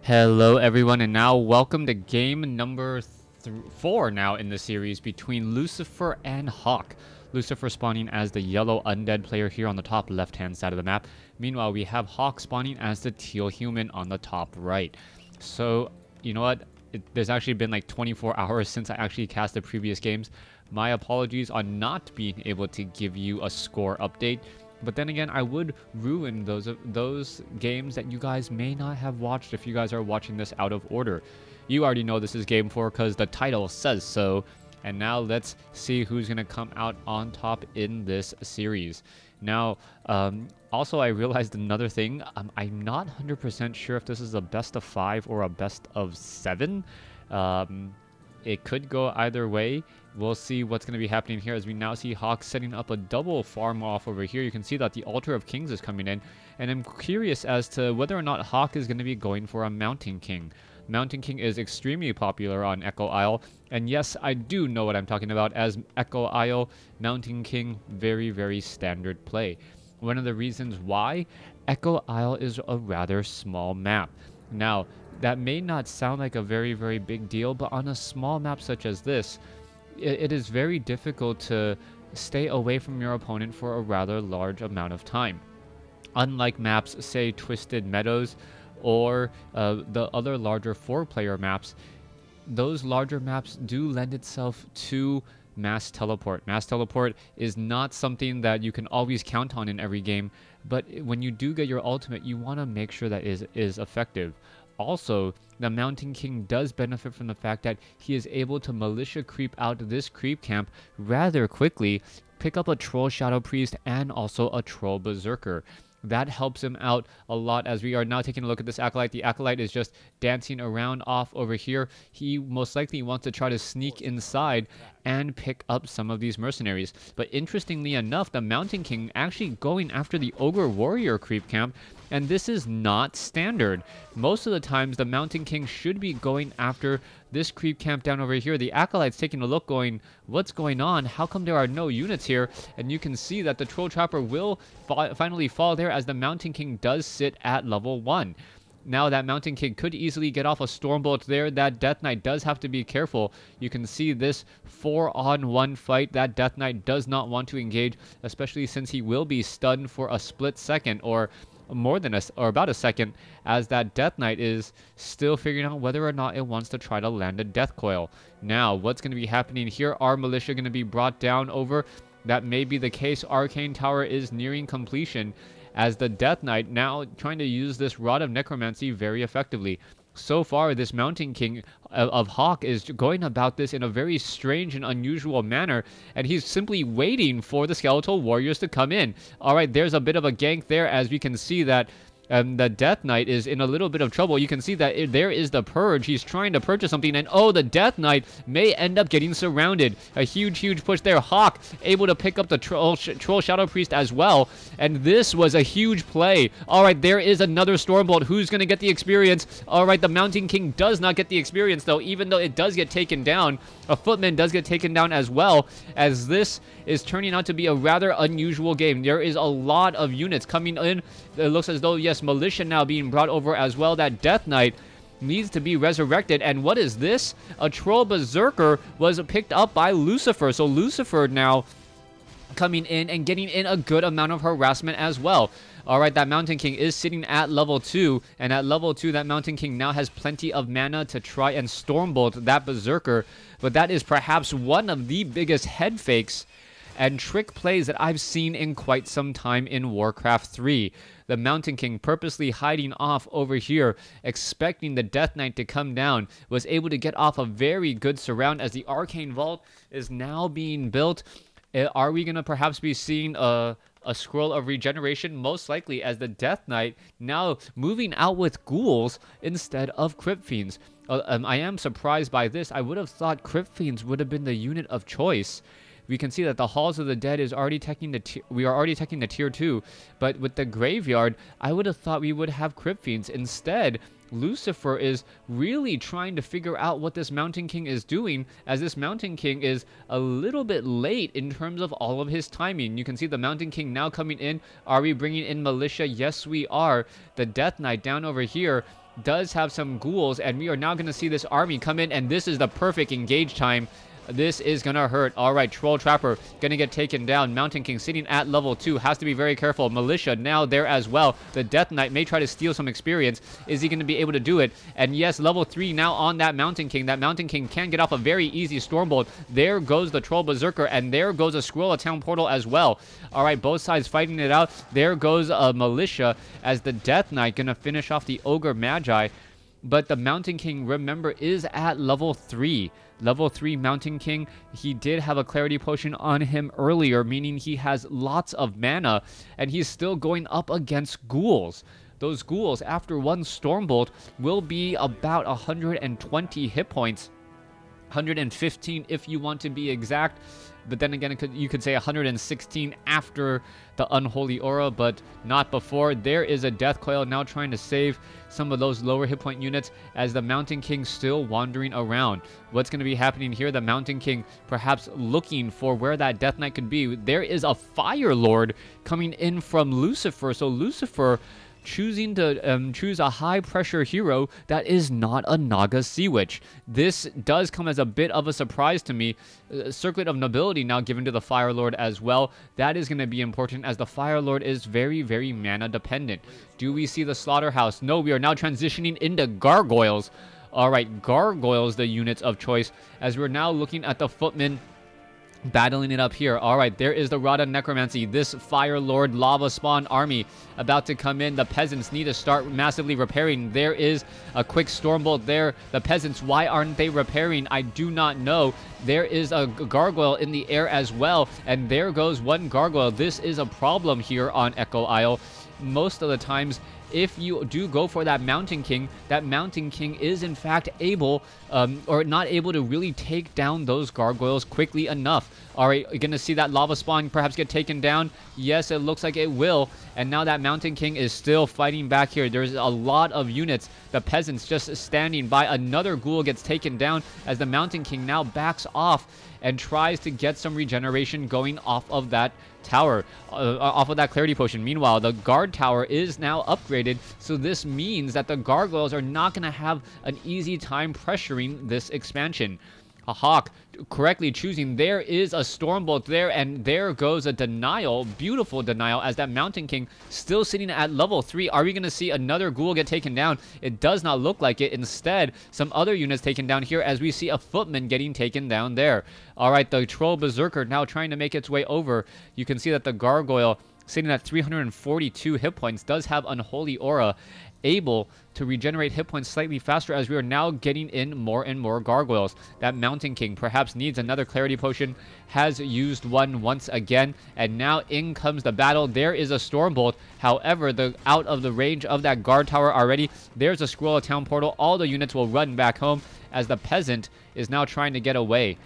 Hello everyone, and now welcome to game number 4 now in the series between Lucifer and Hawk. Lucifer spawning as the yellow undead player here on the top left hand side of the map. Meanwhile, we have Hawk spawning as the teal human on the top right. So, you know what? There's actually been like 24 hours since I actually cast the previous games. My apologies on not being able to give you a score update. But then again, I would ruin those games that you guys may not have watched if you guys are watching this out of order. You already know this is game 4 because the title says so. And now let's see who's going to come out on top in this series. Now, also I realized another thing. I'm not 100% sure if this is a best of 5 or a best of 7. It could go either way. We'll see what's going to be happening here as we now see Hawk setting up a double farm off over here. You can see that the Altar of Kings is coming in. And I'm curious as to whether or not Hawk is going to be going for a Mountain King. Mountain King is extremely popular on Echo Isle. And yes, I do know what I'm talking about as Echo Isle, Mountain King, very, very standard play. One of the reasons why Echo Isle is a rather small map. Now, that may not sound like a very, very big deal, but on a small map such as this, it is very difficult to stay away from your opponent for a rather large amount of time. Unlike maps, say Twisted Meadows or the other larger 4-player maps, those larger maps do lend itself to mass teleport. Mass teleport is not something that you can always count on in every game, but when you do get your ultimate, you want to make sure that is effective. Also, the Mountain King does benefit from the fact that he is able to militia creep out this creep camp rather quickly, pick up a Troll Shadow Priest and also a Troll Berserker. That helps him out a lot as we are now taking a look at this Acolyte. The Acolyte is just dancing around off over here. He most likely wants to try to sneak inside and pick up some of these mercenaries. But interestingly enough, the Mountain King actually going after the Ogre Warrior creep camp, and this is not standard. Most of the times, the Mountain King should be going after this creep camp down over here. The Acolyte's taking a look going, what's going on? How come there are no units here? And you can see that the Troll Trapper will finally fall there as the Mountain King does sit at level 1. Now that Mountain King could easily get off a Stormbolt there. That Death Knight does have to be careful. You can see this 4-on-1 fight. That Death Knight does not want to engage, especially since he will be stunned for a split second or more than about a second, as that Death Knight is still figuring out whether or not it wants to try to land a Death Coil. Now, what's going to be happening here? Are Militia going to be brought down over? That may be the case. Arcane Tower is nearing completion as the Death Knight now trying to use this Rod of Necromancy very effectively. So far, this Mountain King of Hawk is going about this in a very strange and unusual manner, and he's simply waiting for the Skeletal Warriors to come in. Alright, there's a bit of a gank there as we can see that the Death Knight is in a little bit of trouble. You can see that there is the Purge. He's trying to purchase something, and oh, the Death Knight may end up getting surrounded. A huge push there. Hawk able to pick up the Troll Shadow Priest as well, and this was a huge play. Alright, there is another Stormbolt. Who's going to get the experience? Alright, the Mountain King does not get the experience, though, even though it does get taken down. A Footman does get taken down as well, as this is turning out to be a rather unusual game. There is a lot of units coming in. It looks as though, yes, Militia now being brought over as well. That Death Knight needs to be resurrected. And what is this? A Troll Berserker was picked up by Lucifer. So Lucifer now coming in and getting in a good amount of harassment as well. Alright, that Mountain King is sitting at level 2, and at level 2, that Mountain King now has plenty of mana to try and Stormbolt that Berserker, but that is perhaps one of the biggest head fakes and trick plays that I've seen in quite some time in WarCraft 3. The Mountain King purposely hiding off over here, expecting the Death Knight to come down, was able to get off a very good surround as the Arcane Vault is now being built. Are we going to perhaps be seeing a Scroll of Regeneration? Most likely, as the Death Knight now moving out with ghouls instead of Crypt Fiends. I am surprised by this. I would have thought Crypt Fiends would have been the unit of choice. We can see that the Halls of the Dead is already taking we are already taking the tier 2, but with the Graveyard, I would have thought we would have Crypt Fiends. Instead, Lucifer is really trying to figure out what this Mountain King is doing, as this Mountain King is a little bit late in terms of all of his timing. You can see the Mountain King now coming in. Are we bringing in Militia? Yes, we are. The Death Knight down over here does have some ghouls, and we are now going to see this army come in, and this is the perfect engage time. This is going to hurt. All right, Troll Trapper going to get taken down. Mountain King sitting at level 2. Has to be very careful. Militia now there as well. The Death Knight may try to steal some experience. Is he going to be able to do it? And yes, level 3 now on that Mountain King. That Mountain King can get off a very easy Stormbolt. There goes the Troll Berserker, and there goes a Scroll of Town Portal as well. All right, both sides fighting it out. There goes a Militia as the Death Knight going to finish off the Ogre Magi. But the Mountain King, remember, is at level 3. Level 3 Mountain King, he did have a Clarity Potion on him earlier, meaning he has lots of mana, and he's still going up against ghouls. Those ghouls, after one Stormbolt, will be about 120 hit points. 115 if you want to be exact. But then again, you could say 116 after the Unholy Aura, but not before. There is a Death Coil now trying to save some of those lower hit point units as the Mountain King still wandering around. What's going to be happening here? The Mountain King perhaps looking for where that Death Knight could be. There is a Fire Lord coming in from Lucifer. So Lucifer choosing to choose a high pressure hero that is not a Naga Sea Witch. This does come as a bit of a surprise to me. Circlet of Nobility now given to the Fire Lord as well. That is going to be important as the Fire Lord is very, very mana dependent. Do we see the Slaughterhouse? No, we are now transitioning into Gargoyles. All right, Gargoyles, the units of choice, as we're now looking at the Footmen battling it up here. All right, there is the Rada Necromancy. This Fire Lord Lava Spawn army about to come in. The peasants need to start massively repairing. There is a quick Stormbolt there. The peasants, why aren't they repairing? I do not know. There is a Gargoyle in the air as well. And there goes one Gargoyle. This is a problem here on Echo Isle. Most of the times, if you do go for that Mountain King is in fact able or not able to really take down those Gargoyles quickly enough. All right, you're going to see that Lava Spawn perhaps get taken down. Yes, it looks like it will. And now that Mountain King is still fighting back here. There's a lot of units. The peasants just standing by. Another ghoul gets taken down as the Mountain King now backs off and tries to get some regeneration going off of that tower, off of that Clarity Potion. Meanwhile, the guard tower is now upgraded, so this means that the Gargoyles are not going to have an easy time pressuring this expansion. A Hawk correctly choosing. There is a Stormbolt there, and there goes a Denial. Beautiful Denial as that Mountain King still sitting at level 3. Are we going to see another ghoul get taken down? It does not look like it. Instead, some other units taken down here as we see a Footman getting taken down there. All right, the Troll Berserker now trying to make its way over. You can see that the Gargoyle sitting at 342 hit points does have Unholy Aura, able to regenerate hit points slightly faster as we are now getting in more and more Gargoyles. That Mountain King perhaps needs another Clarity Potion, has used one once again, and now in comes the battle. There is a Stormbolt. However, out of the range of that guard tower already. There's a Scroll of Town Portal. All the units will run back home as the Peasant is now trying to get away.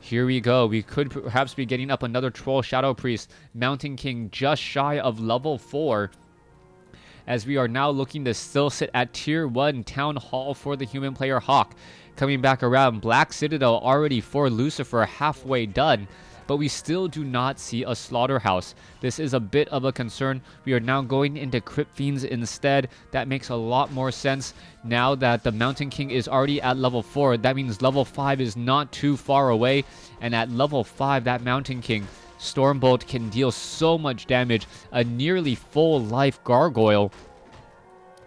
Here we go. We could perhaps be getting up another Troll Shadow Priest. Mountain King just shy of level 4. As we are now looking to still sit at tier 1 Town Hall for the human player Hawk. Coming back around, Black Citadel already for Lucifer halfway done, but we still do not see a Slaughterhouse. This is a bit of a concern. We are now going into Crypt Fiends instead. That makes a lot more sense now that the Mountain King is already at level 4. That means level 5 is not too far away, and at level 5, that Mountain King Stormbolt can deal so much damage. A nearly full life Gargoyle,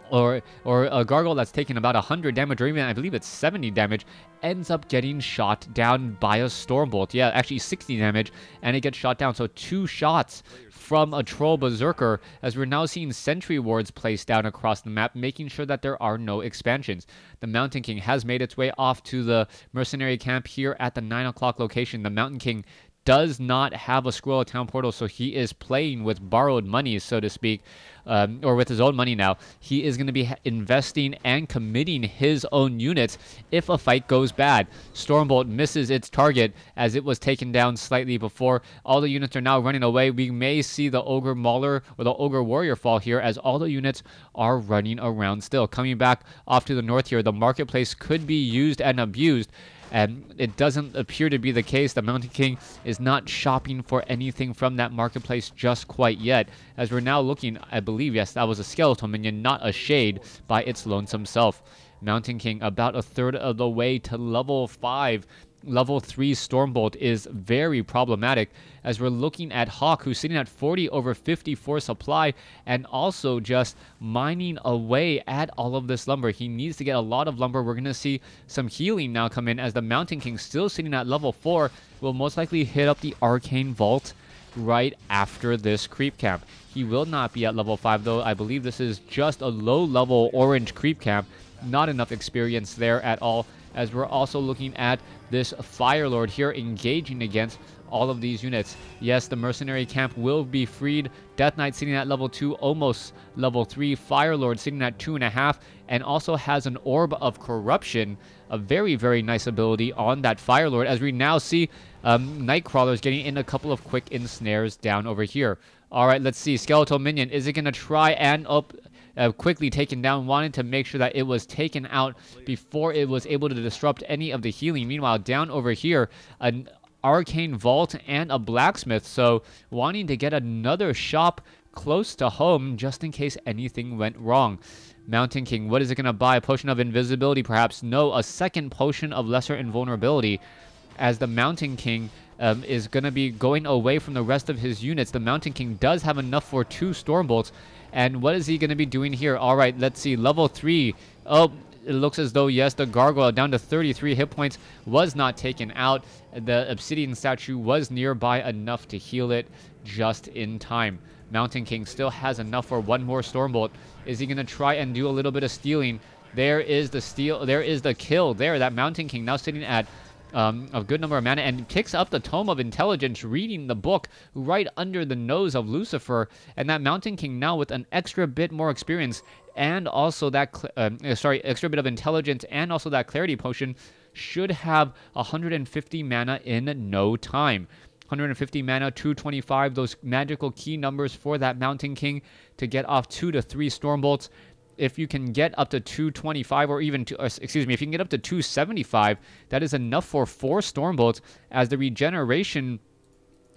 or a Gargoyle that's taken about 100 damage, or even I believe it's 70 damage, ends up getting shot down by a Stormbolt. Yeah, actually 60 damage, and it gets shot down. So 2 shots from a Troll Berserker, as we're now seeing sentry wards placed down across the map, making sure that there are no expansions. The Mountain King has made its way off to the mercenary camp here at the 9 o'clock location. The Mountain King does not have a Scroll of Town Portal, so he is playing with borrowed money, so to speak, or with his own money now. He is going to be investing and committing his own units if a fight goes bad. Stormbolt misses its target as it was taken down slightly before. All the units are now running away. We may see the Ogre Mauler or the Ogre Warrior fall here as all the units are running around still. Coming back off to the north here, the marketplace could be used and abused, and it doesn't appear to be the case. The Mountain King is not shopping for anything from that marketplace just quite yet, as we're now looking, I believe, believe, yes, that was a skeletal minion, not a shade by its lonesome self. Mountain King about a third of the way to level 5. Level 3 Stormbolt is very problematic, as we're looking at Hawk, who's sitting at 40 over 54 supply, and also just mining away at all of this lumber. He needs to get a lot of lumber. We're going to see some healing now come in, as the Mountain King, still sitting at level 4, will most likely hit up the Arcane Vault right after this creep camp. He will not be at level 5, though. I believe this is just a low-level orange creep camp. Not enough experience there at all, as we're also looking at this Fire Lord here engaging against all of these units. Yes, the mercenary camp will be freed. Death Knight sitting at level 2, almost level 3. Fire Lord sitting at 2.5, and also has an Orb of Corruption, a very, very nice ability on that Fire Lord, as we now see Nightcrawlers getting in a couple of quick ensnares down over here. All right, let's see. Skeletal Minion, is it going to try and quickly taken down, wanted to make sure that it was taken out before it was able to disrupt any of the healing. Meanwhile, down over here, an Arcane Vault and a Blacksmith, so wanting to get another shop close to home just in case anything went wrong. Mountain King, what is it going to buy? A Potion of Invisibility, perhaps? No, a second Potion of Lesser Invulnerability, as the Mountain King is going to be going away from the rest of his units. The Mountain King does have enough for 2 Stormbolts. And what is he going to be doing here? All right, let's see. Level 3. Oh, it looks as though, yes, the Gargoyle down to 33 hit points was not taken out. The Obsidian statue was nearby enough to heal it just in time. Mountain King still has enough for 1 more Stormbolt. Is he going to try and do a little bit of stealing? There is the steal. There is the kill there. That Mountain King now sitting at a good number of mana, and picks up the Tome of Intelligence, reading the book right under the nose of Lucifer. And that Mountain King now with an extra bit more experience, and also that extra bit of intelligence, and also that clarity potion, should have 150 mana in no time. 150 mana, 225, those magical key numbers for that Mountain King to get off 2 to 3 Stormbolts. If you can get up to 225, or even, if you can get up to 275, that is enough for 4 Stormbolts, as the regeneration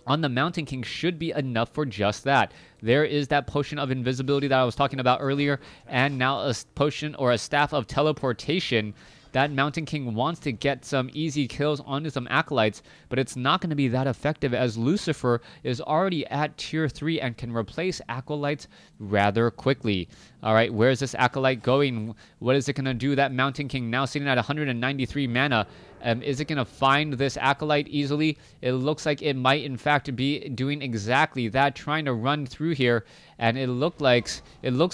on the Mountain King should be enough for just that. There is that Potion of Invisibility that I was talking about earlier, and now a potion or a Staff of Teleportation. That Mountain King wants to get some easy kills onto some Acolytes, but it's not going to be that effective, as Lucifer is already at tier 3 and can replace Acolytes rather quickly. All right, where's this Acolyte going? What is it going to do? That Mountain King now sitting at 193 mana. Is it going to find this Acolyte easily? It looks like it might, in fact, be doing exactly that, trying to run through here. And it looks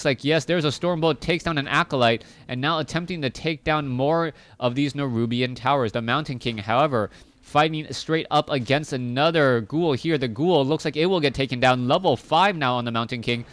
like, yes, there's a Stormbolt, takes down an Acolyte, and now attempting to take down more of these Nerubian towers. The Mountain King, however, fighting straight up against another Ghoul here. The Ghoul looks like it will get taken down. Level 5 now on the Mountain King.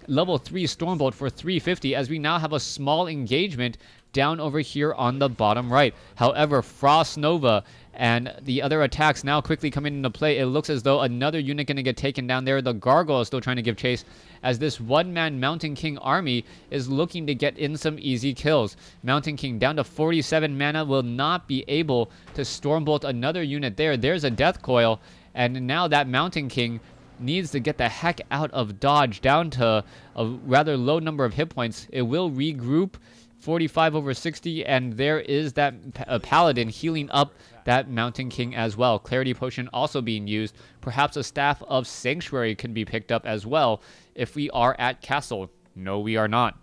Level 3 Stormbolt for 350, as we now have a small engagement down over here on the bottom right. However, Frost Nova and the other attacks now quickly coming into play. It looks as though another unit going to get taken down there. The Gargoyle is still trying to give chase, as this one-man Mountain King army is looking to get in some easy kills. Mountain King down to 47 mana, will not be able to Stormbolt another unit there. There's a Death Coil, and now that Mountain King needs to get the heck out of dodge, down to a rather low number of hit points. It will regroup, 45 over 60, and there is that Paladin healing up that Mountain King as well. Clarity Potion also being used. Perhaps a Staff of Sanctuary can be picked up as well if we are at Castle. No, we are not.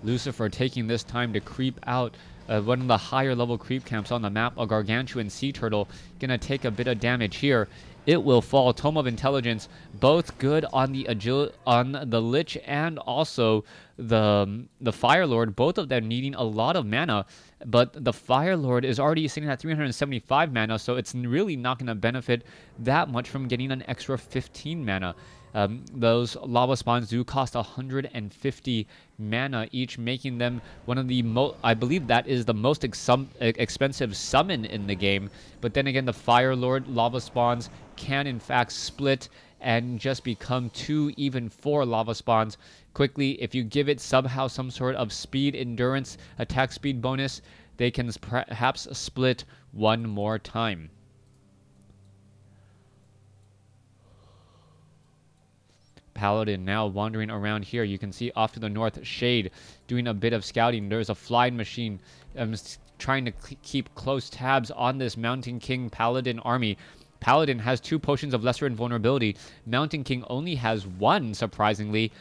Lucifer taking this time to creep out one of the higher level creep camps on the map. A Gargantuan Sea Turtle gonna take a bit of damage here. It will fall. Tome of Intelligence, both good on the Lich and also the Fire Lord, both of them needing a lot of mana, but the Fire Lord is already sitting at 375 mana, so it's really not going to benefit that much from getting an extra 15 mana. Those lava spawns do cost 150 mana each, making them one of the most, I believe that is the most expensive summon in the game. But then again, the Fire Lord lava spawns can in fact split and just become 2, even 4 lava spawns quickly. If you give it somehow some sort of speed, endurance, attack speed bonus, they can perhaps split one more time. Paladin now wandering around here. You can see off to the north, Shade doing a bit of scouting. There's a flying machine trying to keep close tabs on this Mountain King Paladin army. Paladin has 2 potions of lesser invulnerability. Mountain King only has 1, surprisingly.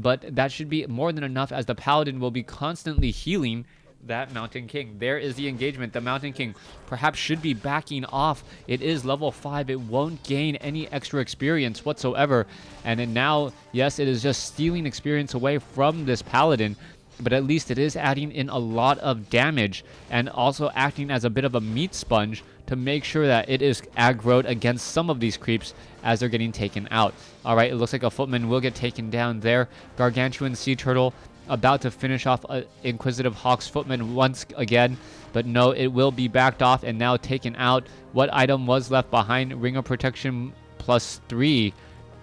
But that should be more than enough, as the Paladin will be constantly healing that Mountain King. There is the engagement. The Mountain King perhaps should be backing off. It is level 5. It won't gain any extra experience whatsoever. And then now, yes, it is just stealing experience away from this Paladin. But at least it is adding in a lot of damage and also acting as a bit of a meat sponge to make sure that it is aggroed against some of these creeps as they're getting taken out. Alright, it looks like a footman will get taken down there. Gargantuan Sea Turtle about to finish off Inquisitive Hawk's footman once again. But no, it will be backed off and now taken out. What item was left behind? Ring of Protection +3.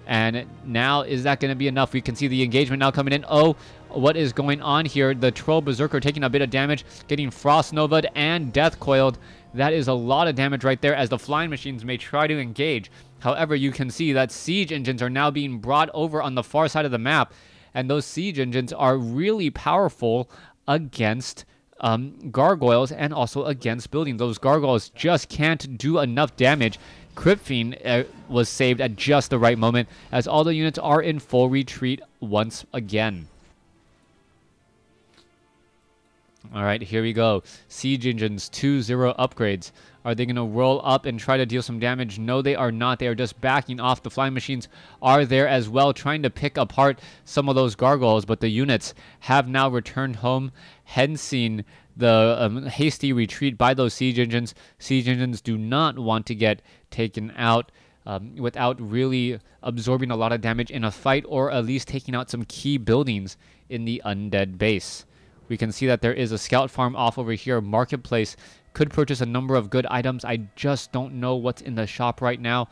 And now, is that going to be enough? We can see the engagement now coming in. Oh, what is going on here? The Troll Berserker taking a bit of damage, getting Frost Nova'd and Death Coiled. That is a lot of damage right there, as the flying machines may try to engage. However, you can see that siege engines are now being brought over on the far side of the map. And those siege engines are really powerful against gargoyles and also against buildings. Those gargoyles just can't do enough damage. Crypt Fiend was saved at just the right moment, as all the units are in full retreat once again. Alright, here we go. Siege Engines 2-0 upgrades. Are they going to roll up and try to deal some damage? No, they are not. They are just backing off. The flying machines are there as well, trying to pick apart some of those gargoyles, but the units have now returned home, hensing the hasty retreat by those siege engines. Siege engines do not want to get taken out without really absorbing a lot of damage in a fight, or at least taking out some key buildings in the undead base. We can see that there is a scout farm off over here. Marketplace could purchase a number of good items. I just don't know what's in the shop right now.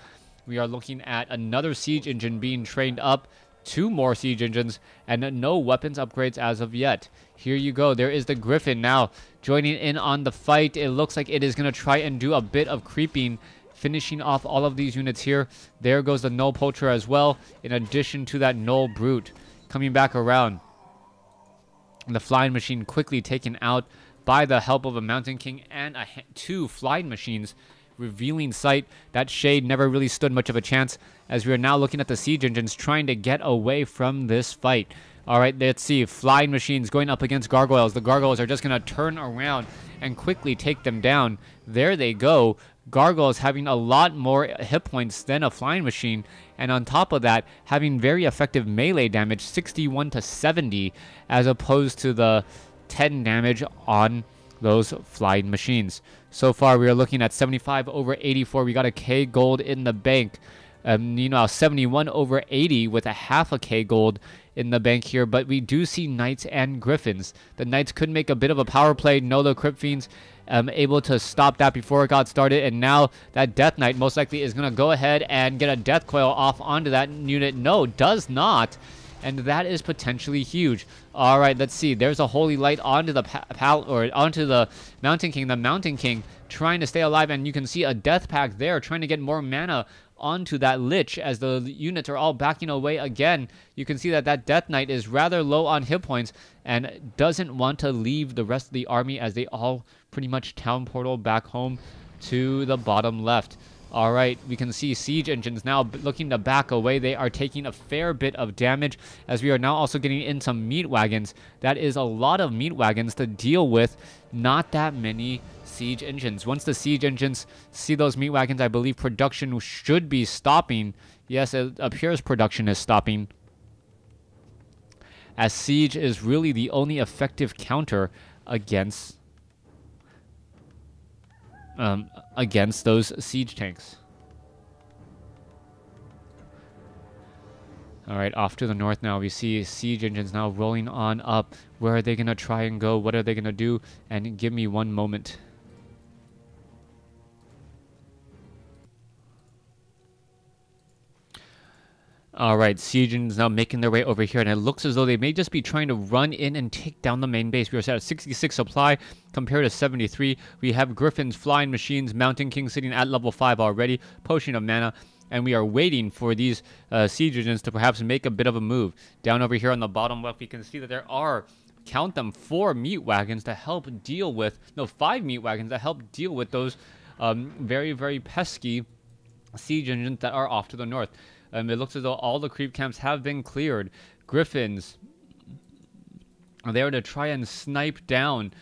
We are looking at another siege engine being trained up, 2 more siege engines, and no weapons upgrades as of yet. Here you go. There is the Griffin now joining in on the fight. It looks like it is going to try and do a bit of creeping, finishing off all of these units here. There goes the Null Poacher as well, in addition to that Null Brute coming back around. The flying machine quickly taken out by the help of a Mountain King and 2 flying machines, revealing sight. That Shade never really stood much of a chance, as we are now looking at the siege engines trying to get away from this fight. Alright, let's see. Flying machines going up against gargoyles. The gargoyles are just going to turn around and quickly take them down. There they go. Gargoyles having a lot more hit points than a flying machine, and on top of that, having very effective melee damage, 61 to 70, as opposed to the 10 damage on those flying machines. So far, we are looking at 75 over 84. We got a K gold in the bank. 71 over 80 with a half a K gold in the bank here, but we do see Knights and Griffins. The Knights could make a bit of a power play. No, the Crypt Fiends able to stop that before it got started, and now that Death Knight most likely is going to go ahead and get a Death Coil off onto that unit. No, does not, and that is potentially huge. All right, let's see. There's a Holy Light onto the onto the Mountain King. The Mountain King trying to stay alive, and you can see a Death Pack there trying to get more mana onto that Lich as the units are all backing away again. You can see that that Death Knight is rather low on hit points and doesn't want to leave the rest of the army, as they all pretty much town portal back home to the bottom left. All right, we can see siege engines now looking to back away. They are taking a fair bit of damage, as we are now also getting in some meat wagons. That is a lot of meat wagons to deal with. Not that many siege engines. Once the siege engines see those meat wagons, I believe production should be stopping. Yes, it appears production is stopping, as siege is really the only effective counter against those siege tanks. All right, off to the north now. We see siege engines now rolling on up. Where are they going to try and go? What are they going to do? And give me one moment. All right, siege engines now making their way over here, and it looks as though they may just be trying to run in and take down the main base. We are at 66 supply compared to 73. We have Griffins, flying machines, Mountain King sitting at level 5 already, potion of mana, and we are waiting for these siege engines to perhaps make a bit of a move. Down over here on the bottom left, we can see that there are, count them, 4 meat wagons to help deal with, no, 5 meat wagons to help deal with those very, very pesky siege engines that are off to the north. It looks as though all the creep camps have been cleared. Griffins are there to try and snipe down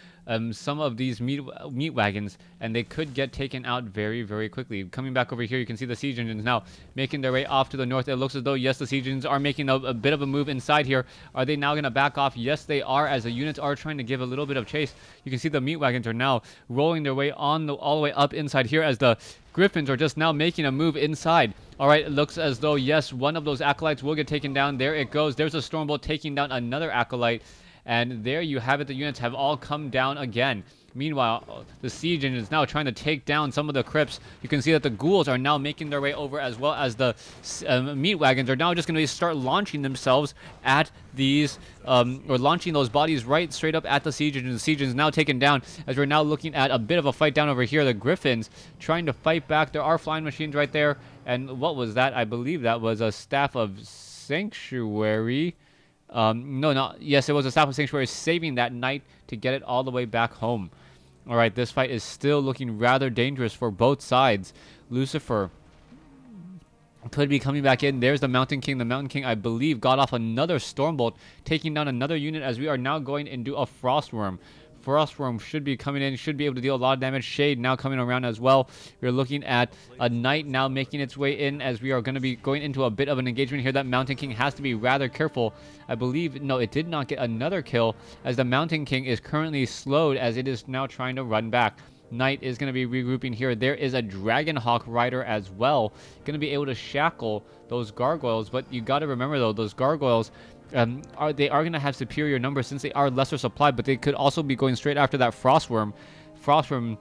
some of these meat wagons, and they could get taken out very, very quickly. Coming back over here, you can see the siege engines now making their way off to the north. It looks as though, yes, the siege engines are making a bit of a move inside here. Are they now going to back off? Yes, they are, as the units are trying to give a little bit of chase. You can see the meat wagons are now rolling their way all the way up inside here, as the Griffins are just now making a move inside. All right, it looks as though, yes, one of those acolytes will get taken down. There it goes. There's a Stormbolt taking down another acolyte. And there you have it. The units have all come down again. Meanwhile, the siege engine is now trying to take down some of the crypts. You can see that the ghouls are now making their way over, as well as the meat wagons are now just going to start launching themselves at these, or launching those bodies right straight up at the siege engine. The siege engine is now taken down, as we're now looking at a bit of a fight down over here. The Griffins trying to fight back. There are flying machines right there. And what was that? I believe that was a Staff of Sanctuary. Yes, it was a Staff of Sanctuary saving that knight to get it all the way back home. All right, this fight is still looking rather dangerous for both sides. Lucifer could be coming back in. There's the Mountain King. The Mountain King, I believe, got off another Stormbolt, taking down another unit, as we are now going into a Frostworm. Frostworm should be coming in, should be able to deal a lot of damage. Shade now coming around as well. We're looking at a knight now making its way in, as we are going to be going into a bit of an engagement here. That Mountain King has to be rather careful. I believe, no, it did not get another kill, as the Mountain King is currently slowed, as it is now trying to run back. Knight is going to be regrouping here. There is a Dragonhawk rider as well, going to be able to shackle those gargoyles. But you got to remember, though, those gargoyles are going to have superior numbers, since they are lesser supply, but they could also be going straight after that Frostworm. Frostworm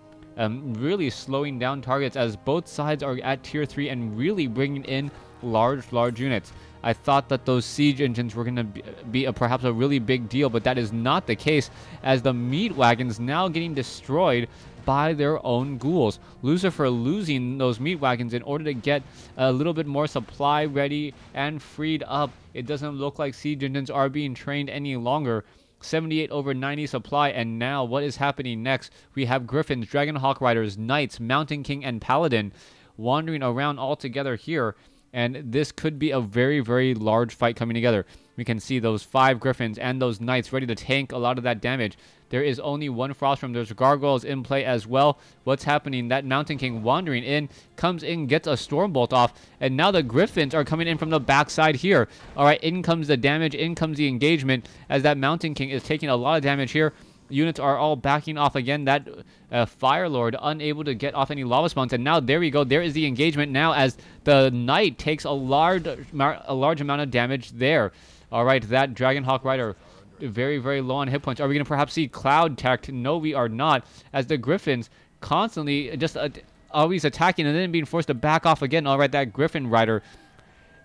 really slowing down targets, as both sides are at tier 3 and really bringing in large units. I thought that those siege engines were going to be perhaps a really big deal, but that is not the case, as the meat wagons now getting destroyed by their own ghouls. Lucifer losing those meat wagons in order to get a little bit more supply ready and freed up. It doesn't look like siege engines are being trained any longer. 78 over 90 supply, and now what is happening next? We have Griffins, Dragonhawk Riders, Knights, Mountain King, and Paladin wandering around all together here, and this could be a very, very large fight coming together. We can see those 5 Griffins and those Knights ready to tank a lot of that damage. There is only one Frostworm. There's gargoyles in play as well. What's happening? That Mountain King wandering in, comes in, gets a Stormbolt off, and now the Griffins are coming in from the backside here. All right, in comes the damage, in comes the engagement, as that Mountain King is taking a lot of damage here. Units are all backing off again. That Fire Lord unable to get off any lava spawns, and now there we go. There is the engagement now, as the Knight takes a large amount of damage there. All right, that Dragonhawk Rider very, very low on hit points. Are we going to perhaps see Cloud Tech? No, we are not, as the Griffins constantly just always attacking and then being forced to back off again. All right, that Griffin Rider,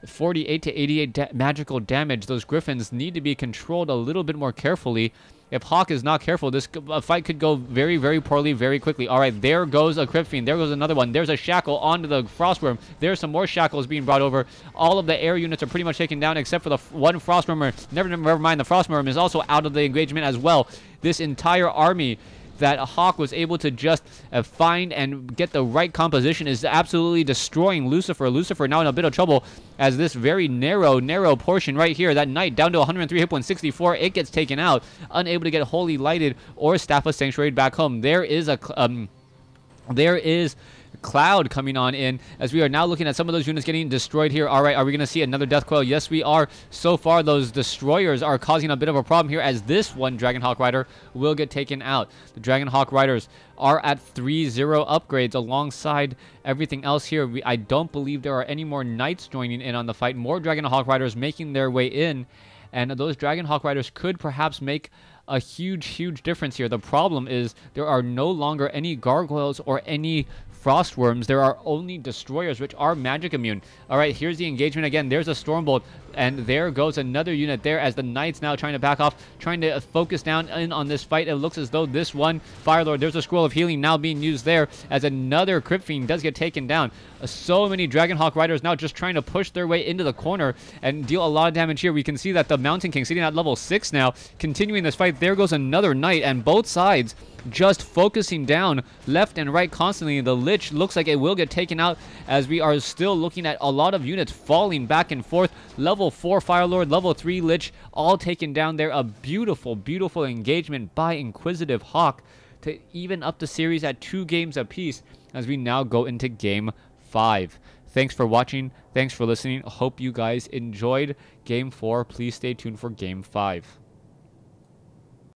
48 to 88 magical damage. Those Griffins need to be controlled a little bit more carefully. If Hawk is not careful, this fight could go very, very poorly very quickly. All right, there goes a Crypt Fiend. There goes another one. There's a Shackle onto the Frostworm. There's some more Shackles being brought over. All of the air units are pretty much taken down, except for the one Frostwormer. Never mind, the Frostworm is also out of the engagement as well. This entire army that Hawk was able to just find and get the right composition is absolutely destroying Lucifer. Lucifer now in a bit of trouble, as this very narrow portion right here, that Knight down to 103 hit points, 64, it gets taken out, unable to get Holy Lighted or Staff of Sanctuary back home. There is Cloud coming on in, as we are now looking at some of those units getting destroyed here. All right, are we going to see another Death Coil? Yes, we are. So far, those destroyers are causing a bit of a problem here, as this one Dragonhawk Rider will get taken out. The Dragonhawk Riders are at 3-0 upgrades alongside everything else here. I don't believe there are any more Knights joining in on the fight. More Dragonhawk Riders making their way in, and those Dragonhawk Riders could perhaps make a huge difference here. The problem is there are no longer any gargoyles or any frost worms, there are only destroyers, which are magic immune. All right, here's the engagement again. There's a Stormbolt, and there goes another unit there as the Knights now trying to back off, trying to focus down in on this fight. It looks as though this one Firelord, there's a Scroll of Healing now being used there as another Crypt Fiend does get taken down. So many Dragonhawk Riders now just trying to push their way into the corner and deal a lot of damage here. We can see that the Mountain King sitting at level 6 now, continuing this fight. There goes another Knight, and both sides just focusing down left and right constantly. The Lich looks like it will get taken out as we are still looking at a lot of units falling back and forth. Level 4 Firelord, level 3 Lich, all taken down there. A beautiful, beautiful engagement by Inquisitive Hawk to even up the series at 2 games apiece as we now go into Game 5. Thanks for watching. Thanks for listening. Hope you guys enjoyed Game 4. Please stay tuned for Game 5.